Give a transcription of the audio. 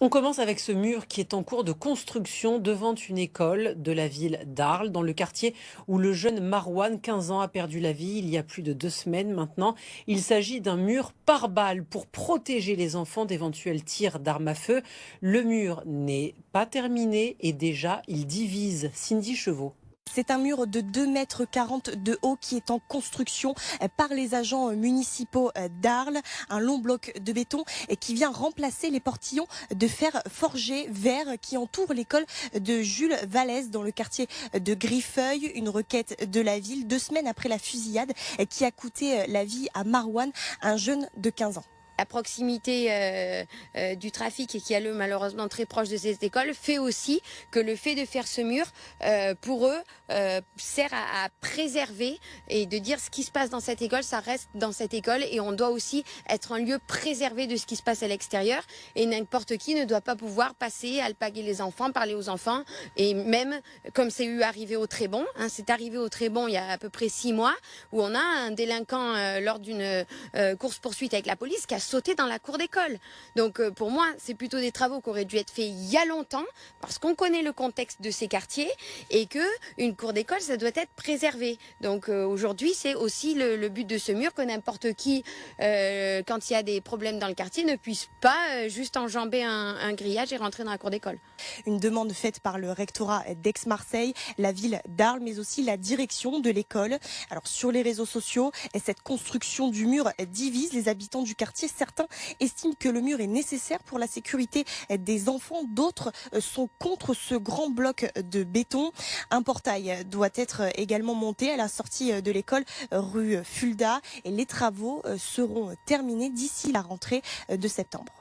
On commence avec ce mur qui est en cours de construction devant une école de la ville d'Arles, dans le quartier où le jeune Marouane, 15 ans, a perdu la vie il y a plus de 2 semaines maintenant. Il s'agit d'un mur pare-balles pour protéger les enfants d'éventuels tirs d'armes à feu. Le mur n'est pas terminé et déjà il divise. Cindy Chevaux. C'est un mur de 2,40 m de haut qui est en construction par les agents municipaux d'Arles. Un long bloc de béton qui vient remplacer les portillons de fer forgé vert qui entourent l'école de Jules Vallès dans le quartier de Griffeuil. Une requête de la ville 2 semaines après la fusillade qui a coûté la vie à Marouane, un jeune de 15 ans. La proximité du trafic et qui est malheureusement très proche de cette école fait aussi que le fait de faire ce mur, pour eux, sert à préserver et de dire ce qui se passe dans cette école, ça reste dans cette école et on doit aussi être un lieu préservé de ce qui se passe à l'extérieur et n'importe qui ne doit pas pouvoir passer, alpaguer les enfants, parler aux enfants et même comme c'est arrivé au Trébon, c'est arrivé au Trébon il y a à peu près 6 mois où on a un délinquant lors d'une course-poursuite avec la police qui a sauté dans la cour d'école. Donc pour moi, c'est plutôt des travaux qui auraient dû être faits il y a longtemps parce qu'on connaît le contexte de ces quartiers et que une cour d'école, ça doit être préservé. Donc aujourd'hui, c'est aussi le but de ce mur que n'importe qui, quand il y a des problèmes dans le quartier, ne puisse pas juste enjamber un grillage et rentrer dans la cour d'école. Une demande faite par le rectorat d'Aix-Marseille, la ville d'Arles, mais aussi la direction de l'école. Alors sur les réseaux sociaux, cette construction du mur divise les habitants du quartier. Certains estiment que le mur est nécessaire pour la sécurité des enfants. D'autres sont contre ce grand bloc de béton. Un portail doit être également monté à la sortie de l'école rue Fulda et les travaux seront terminés d'ici la rentrée de septembre.